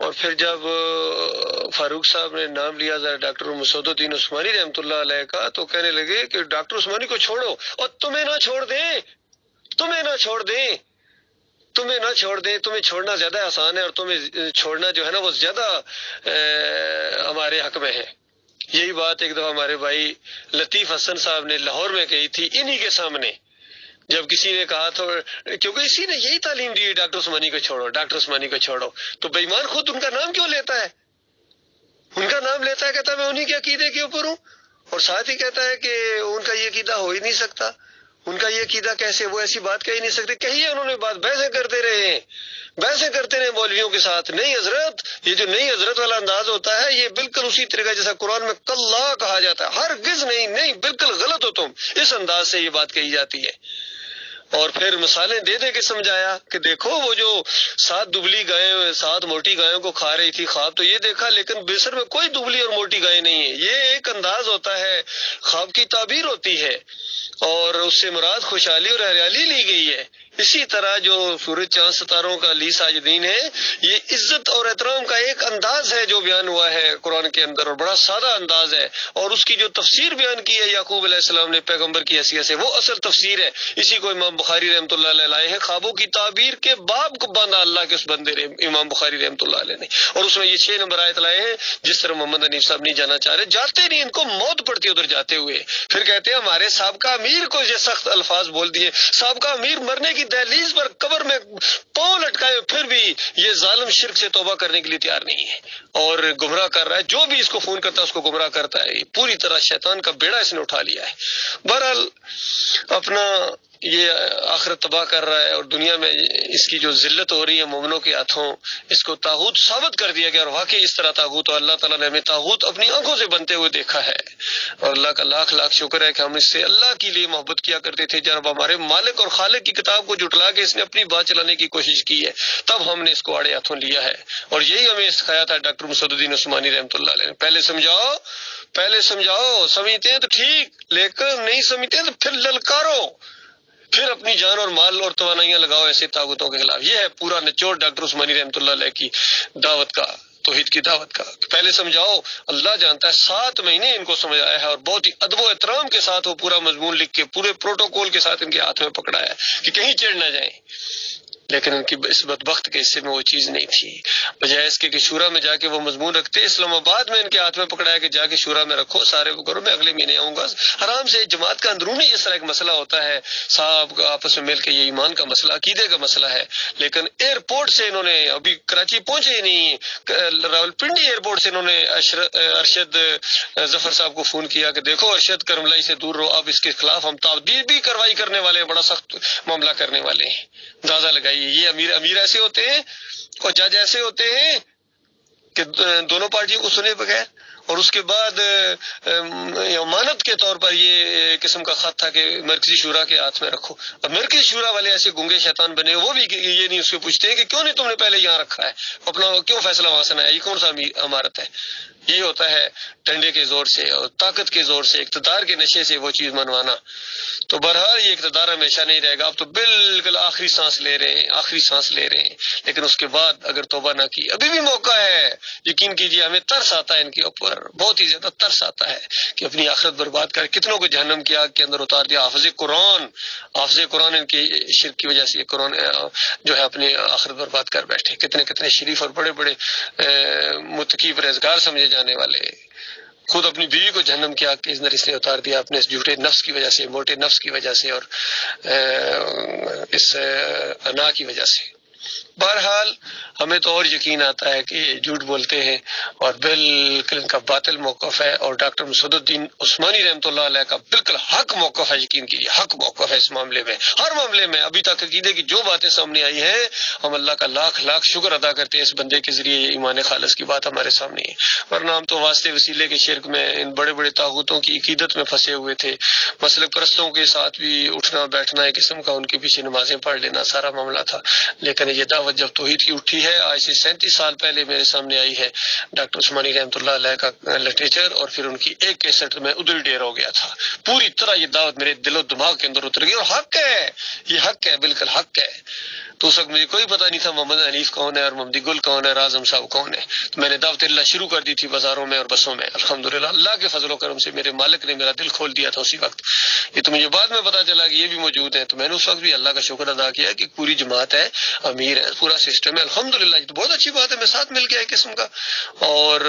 اور پھر جب فاروق صاحب نے نام لیا ڈاکٹر مسعود الدین عثمانی رحمۃ اللہ علیہ کا تو کہنے لگے کہ ڈاکٹر عثمانی کو چھوڑو، اور تمہیں نہ چھوڑ دیں، تمہیں نہ چھوڑ دیں، تمہیں نہ چھوڑ دیں، تمہیں چھوڑنا زیادہ آسان ہے اور تمہیں چھوڑنا جو ہے نا وہ زیادہ ہمارے حق میں ہے۔ یہی بات ایک دفعہ ہمارے بھائی لطیف حسن صاحب نے لاہور میں کہی تھی انہی کے سامنے، جب کسی نے کہا تو، کیونکہ اسی نے یہی تعلیم دی ڈاکٹر عثمانی کو چھوڑو، ڈاکٹر عثمانی کو چھوڑو، تو بے ایمان خود ان کا نام کیوں لیتا ہے؟ ان کا نام لیتا ہے، کہتا ہے میں انہی کے عقیدے کے اوپر ہوں، اور ساتھ ہی کہتا ہے کہ ان کا یہ عقیدہ ہو ہی نہیں سکتا۔ ان کا یہ عقیدہ کیسے؟ وہ ایسی بات کہہ ہی نہیں سکتے۔ کہیے انہوں نے بات، بحثیں کرتے رہے ہیں، بحثیں کرتے رہے مولویوں کے ساتھ۔ نہیں حضرت، یہ جو نہیں حضرت والا انداز ہوتا ہے یہ بالکل اسی طریقہ جیسا قرآن میں کلا کہا جاتا ہے، ہرگز نہیں، نہیں بالکل غلط ہو تم، اس انداز سے یہ بات کہی جاتی ہے۔ اور پھر مثالیں دے دے کے سمجھایا کہ دیکھو وہ جو 7 دبلی گائیں 7 موٹی گایوں کو کھا رہی تھی، خواب تو یہ دیکھا لیکن بسر میں کوئی دبلی اور موٹی گائیں نہیں ہے، یہ ایک انداز ہوتا ہے، خواب کی تعبیر ہوتی ہے، اور اس سے مراد خوشحالی اور ہریالی لی گئی ہے۔ اسی طرح جو سورج چاند ستاروں کا لی ساجدین ہے، یہ عزت اور احترام کا ایک انداز ہے جو بیان ہوا ہے قرآن کے اندر، اور بڑا سادہ انداز ہے، اور اس کی جو تفسیر بیان کی ہے یعقوب علیہ السلام نے پیغمبر کی حیثیت سے، وہ اصل تفسیر ہے۔ اسی کو امام بخاری رحمۃ اللہ علیہ لائے ہیں، خوابوں کی تعبیر کے باب کو باندھا اللہ کے اس بندے نے، امام بخاری رحمۃ اللہ علیہ نے، اور اس میں یہ 6 نمبر آیت لائے ہیں جس طرح محمد حنیف صاحب نہیں جانا چاہ رہے، جاتے نہیں، ان کو موت پڑتی ادھر جاتے ہوئے۔ پھر کہتے ہیں ہمارے سابقہ امیر کو یہ سخت الفاظ بول دیے، سابقہ امیر مرنے کی دہلیز پر قبر میں پاؤں لٹکائے پھر بھی یہ ظالم شرک سے توبہ کرنے کے لیے تیار نہیں ہے اور گمراہ کر رہا ہے، جو بھی اس کو فون کرتا ہے اس کو گمراہ کرتا ہے، پوری طرح شیطان کا بیڑا اس نے اٹھا لیا ہے۔ بہرحال اپنا یہ آخرت تباہ کر رہا ہے، اور دنیا میں اس کی جو ذلت ہو رہی ہے مومنوں کے ہاتھوں، اس کو طاغوت ثابت کر دیا گیا، اور واقعی اس طرح طاغوت، اور اللہ تعالیٰ نے ہمیں طاغوت اپنی آنکھوں سے بنتے ہوئے دیکھا ہے، اور اللہ کا لاکھ لاکھ شکر ہے کہ ہم اس سے اللہ کے لیے محبت کیا کرتے تھے۔ جب ہمارے مالک اور خالق کی کتاب کو جھٹلا کے اس نے اپنی بات چلانے کی کوشش کی ہے، تب ہم نے اس کو آڑے ہاتھوں لیا ہے، اور یہی ہمیں سکھایا تھا ڈاکٹر مسعود الدین عثمانی رحمۃ اللہ علیہ نے، پہلے سمجھاؤ، پہلے سمجھاؤ، سمجھتے ہیں تو ٹھیک، لیکن نہیں سمجھتے ہیں تو پھر للکارو، پھر اپنی جان اور مال اور توانائیاں لگاؤ ایسے طاغوتوں کے خلاف۔ یہ ہے پورا نچوڑ ڈاکٹر عثمانی رحمۃ اللہ علیہ کی دعوت کا، توحید کی دعوت کا۔ پہلے سمجھاؤ، اللہ جانتا ہے 7 مہینے ان کو سمجھایا ہے، اور بہت ہی ادب و احترام کے ساتھ وہ پورا مضمون لکھ کے پورے پروٹوکول کے ساتھ ان کے ہاتھ میں پکڑایا ہے کہ کہیں چڑھ نہ جائیں، لیکن ان کی اس بدبخت کے حصے میں وہ چیز نہیں تھی۔ بجائے اس کے کہ شورا میں جا کے وہ مضمون رکھتے، اسلام آباد میں ان کے ہاتھ میں پکڑایا کہ جا کے شورا میں رکھو، سارے وہ کرو، میں اگلے مہینے آؤں گا۔ آرام سے جماعت کا اندرونی اس طرح ایک مسئلہ ہوتا ہے، صاحب آپس میں مل کے یہ ایمان کا مسئلہ، عقیدے کا مسئلہ ہے، لیکن ایئرپورٹ سے انہوں نے، ابھی کراچی پہنچے ہی نہیں، راولپنڈی ایئرپورٹ سے انہوں نے ارشد ظفر صاحب کو فون کیا کہ دیکھو ارشد کرملائی سے دور رہو، اب اس کے خلاف ہم تعدیبی کارروائی کرنے والے ہیں، بڑا سخت معاملہ کرنے والے ہیں، اندازہ لگائیے۔ یہ امیر ایسے ہوتے ہیں اور جج ایسے ہوتے ہیں کہ دونوں پارٹیوں کو سنے بغیر، اور اس کے بعد امانت کے طور پر یہ قسم کا خط تھا کہ مرکزی شورا کے ہاتھ میں رکھو، اور مرکزی شورا والے ایسے گنگے شیطان بنے، وہ بھی یہ نہیں اس کو پوچھتے ہیں کہ کیوں نہیں تم نے پہلے یہاں رکھا ہے، اپنا کیوں فیصلہ وہاں سے نہ ہے، یہ کون سا امارت ہے۔ یہ ہوتا ہے ڈنڈے کے زور سے اور طاقت کے زور سے، اقتدار کے نشے سے وہ چیز منوانا۔ تو بہرحال یہ اقتدار ہمیشہ نہیں رہے گا، اب تو بالکل آخری سانس لے رہے ہیں، آخری سانس لے رہے ہیں، لیکن اس کے بعد اگر توبہ نہ کی، ابھی بھی موقع ہے۔ یقین کیجیے ہمیں ترس آتا ہے ان کے اوپر، بہت ہی زیادہ ترس آتا ہے کہ اپنی آخرت برباد کر کتنوں کو جہنم کی آگ کے اندر اتار دیا۔ حافظ قرآن ان کی شرک کی وجہ سے قرآن جو ہے اپنی آخرت برباد کر بیٹھے، کتنے شریف اور بڑے بڑے متقی پرہیزگار سمجھے جانے والے، خود اپنی بیوی کو جہنم کی آگ کے اندر اس نے اتار دیا اپنے اس جھوٹے نفس کی وجہ سے، موٹے نفس کی وجہ سے، اور اس انا کی وجہ سے۔ بہرحال ہمیں تو اور یقین آتا ہے کہ یہ جھوٹ بولتے ہیں اور بالکل ان کا باطل موقف ہے، اور ڈاکٹر مسعود الدین عثمانی رحمۃ اللہ علیہ کا بالکل حق موقف ہے، یقین کیجیے حق موقف ہے اس معاملے میں، ہر معاملے میں۔ ابھی تک عقیدے کی جو باتیں سامنے آئی ہیں، ہم اللہ کا لاکھ لاکھ شکر ادا کرتے ہیں اس بندے کے ذریعے یہ ایمان خالص کی بات ہمارے سامنے ہے، ورنہ ہم تو واسطے وسیلے کے شرک میں، ان بڑے بڑے طاغوتوں کی عقیدت میں پھنسے ہوئے تھے۔ مسلک پرستوں کے ساتھ بھی اٹھنا بیٹھنا ایک قسم کا، ان کے پیچھے نمازیں پڑھ لینا، سارا معاملہ تھا، لیکن یہ دعوت دعوت جب توحید کی اٹھی ہے، آج سے 37 سال پہلے میرے سامنے آئی ہے ڈاکٹر عثمانی رحمۃ اللہ علیہ کا لٹریچر، اور پھر ان کی ایک کیسٹ میں ادھر ڈیر ہو گیا تھا. پوری طرح یہ دعوت میرے دل و دماغ کے اندر اتر گئی، اور حق ہے، یہ حق ہے، بالکل حق ہے. تو اس وقت مجھے کوئی پتہ نہیں تھا محمد حنیف کون ہے اور محمدی گل کون ہے، اعظم صاحب کون ہے. تو میں نے دعوت اللہ شروع کر دی تھی بازاروں میں اور بسوں میں. الحمدللہ اللہ کے فضل و کرم سے میرے مالک نے میرا دل کھول دیا تھا اسی وقت. یہ تو مجھے بعد میں پتا چلا کہ یہ بھی موجود ہیں، تو میں نے اس وقت بھی اللہ کا شکر ادا کیا کہ پوری جماعت ہے، امیر ہے، پورا سسٹم ہے. الحمدللہ یہ تو بہت اچھی بات ہے، میں ساتھ مل گیا ایک قسم کا. اور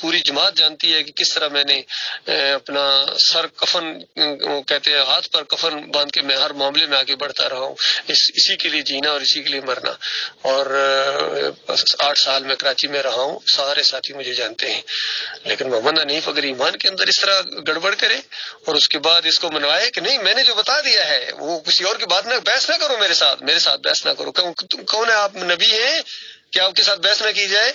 پوری جماعت جانتی ہے کہ کس طرح میں نے اپنا سر کفن کہتے ہیں ہاتھ پر کفن باندھ کے میں ہر معاملے میں آگے بڑھتا رہا ہوں، اسی کے لیے جینا اور اسی کے لیے مرنا. اور 8 سال میں کراچی میں رہا ہوں، سارے ساتھی مجھے جانتے ہیں. لیکن محمد حنیف اگر ایمان کے اندر اس طرح گڑبڑ کرے اور اس کے بعد اس کو منوائے کہ نہیں میں نے جو بتا دیا ہے وہ کسی اور کی بات نہ، بحث نہ کرو میرے ساتھ بحث نہ کرو، کون ہے آپ؟ نبی ہیں کہ آپ کے ساتھ بحث نہ کی جائے؟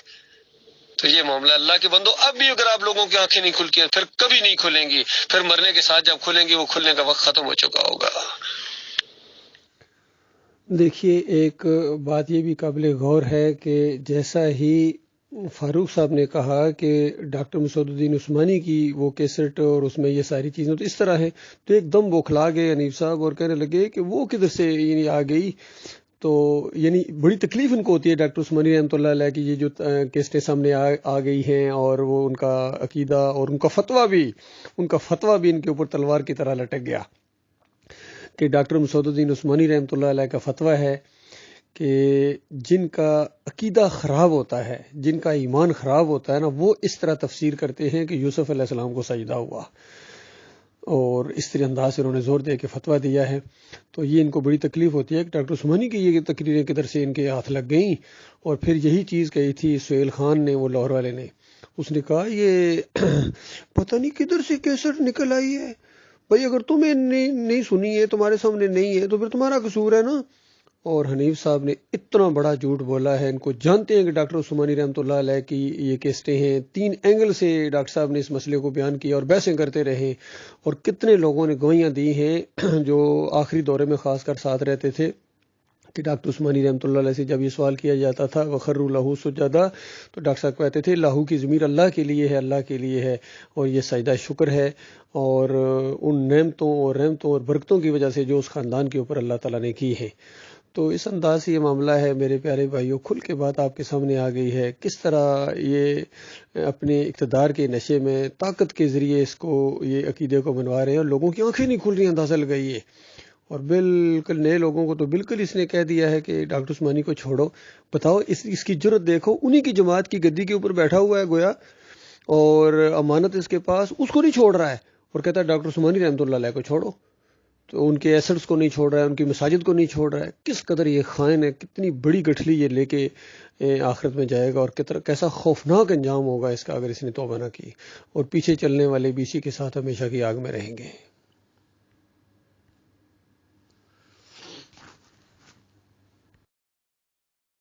تو یہ معاملہ اللہ کے بندو، اب بھی اگر آپ لوگوں کی آنکھیں نہیں کھلتی ہیں پھر کبھی نہیں کھلیں گی، پھر مرنے کے ساتھ جب کھلیں گی وہ کھلنے کا وقت ختم ہو چکا ہوگا. دیکھیے ایک بات یہ بھی قابل غور ہے کہ جیسا ہی فاروق صاحب نے کہا کہ ڈاکٹر مسعود الدین عثمانی کی وہ کیسٹ اور اس میں یہ ساری چیزیں تو اس طرح ہیں، تو ایک دم بوکھلا گئے حنیف صاحب اور کہنے لگے کہ وہ کدھر سے یعنی آ گئی. تو یعنی بڑی تکلیف ان کو ہوتی ہے ڈاکٹر عثمانی رحمۃ اللہ علیہ کی یہ جو کیسٹیں سامنے آ گئی ہیں، اور وہ ان کا عقیدہ اور ان کا فتویٰ بھی ان کے اوپر تلوار کی طرح لٹک گیا کہ ڈاکٹر مسعود الدین عثمانی رحمۃ اللہ علیہ کا فتویٰ ہے کہ جن کا عقیدہ خراب ہوتا ہے، جن کا ایمان خراب ہوتا ہے نا، وہ اس طرح تفسیر کرتے ہیں کہ یوسف علیہ السلام کو سجدہ ہوا، اور اس طرح انداز سے انہوں نے زور دے کے فتویٰ دیا ہے. تو یہ ان کو بڑی تکلیف ہوتی ہے کہ ڈاکٹر عثمانی کی یہ تقریریں کدھر سے ان کے ہاتھ لگ گئیں. اور پھر یہی چیز کہی تھی سہیل خان نے، وہ لاہور والے نے، اس نے کہا یہ پتہ نہیں کدھر سے کیسٹ نکل آئی ہے بھائی، اگر تمہیں نہیں سنی ہے، تمہارے سامنے نہیں ہے تو پھر تمہارا قصور ہے نا. اور حنیف صاحب نے اتنا بڑا جھوٹ بولا ہے، ان کو جانتے ہیں کہ ڈاکٹر عثمانی رحمۃ اللہ علیہ کی یہ کیسٹیں ہیں. 3 اینگل سے ڈاکٹر صاحب نے اس مسئلے کو بیان کیا اور بحثیں کرتے رہے، اور کتنے لوگوں نے گواہیاں دی ہیں جو آخری دورے میں خاص کر ساتھ رہتے تھے کہ ڈاکٹر عثمانی رحمۃ اللہ علیہ سے جب یہ سوال کیا جاتا تھا وخروا لہ سجدا، تو ڈاکٹر صاحب کہتے تھے لاہو کی ضمیر اللہ کے لیے ہے، اللہ کے لیے ہے، اور یہ سجدہ شکر ہے، اور ان نعمتوں اور رحمتوں اور برکتوں کی وجہ سے جو اس خاندان کے اوپر اللہ تعالیٰ نے کی ہے. تو اس انداز سے یہ معاملہ ہے میرے پیارے بھائیوں، کھل کے بات آپ کے سامنے آ گئی ہے کس طرح یہ اپنے اقتدار کے نشے میں طاقت کے ذریعے اس کو یہ عقیدے کو منوا رہے ہیں، اور لوگوں کی آنکھیں نہیں کھل رہی، اندازہ لگائی ہے. اور بالکل نئے لوگوں کو تو بالکل اس نے کہہ دیا ہے کہ ڈاکٹر عثمانی کو چھوڑو. بتاؤ اس کی جرت دیکھو، انہی کی جماعت کی گدی کے اوپر بیٹھا ہوا ہے گویا، اور امانت اس کے پاس، اس کو نہیں چھوڑ رہا ہے، اور کہتا ہے ڈاکٹر عثمانی رحمۃ اللہ علیہ کو چھوڑو. تو ان کے ایسٹس کو نہیں چھوڑ رہا ہے، ان کی مساجد کو نہیں چھوڑ رہا ہے. کس قدر یہ خائن ہے، کتنی بڑی گٹھلی یہ لے کے آخرت میں جائے گا، اور کیسا خوفناک انجام ہوگا اس کا اگر اس نے توبہ نہ کی. اور پیچھے چلنے والے بھی اسی کے ساتھ ہمیشہ کی آگ میں رہیں گے.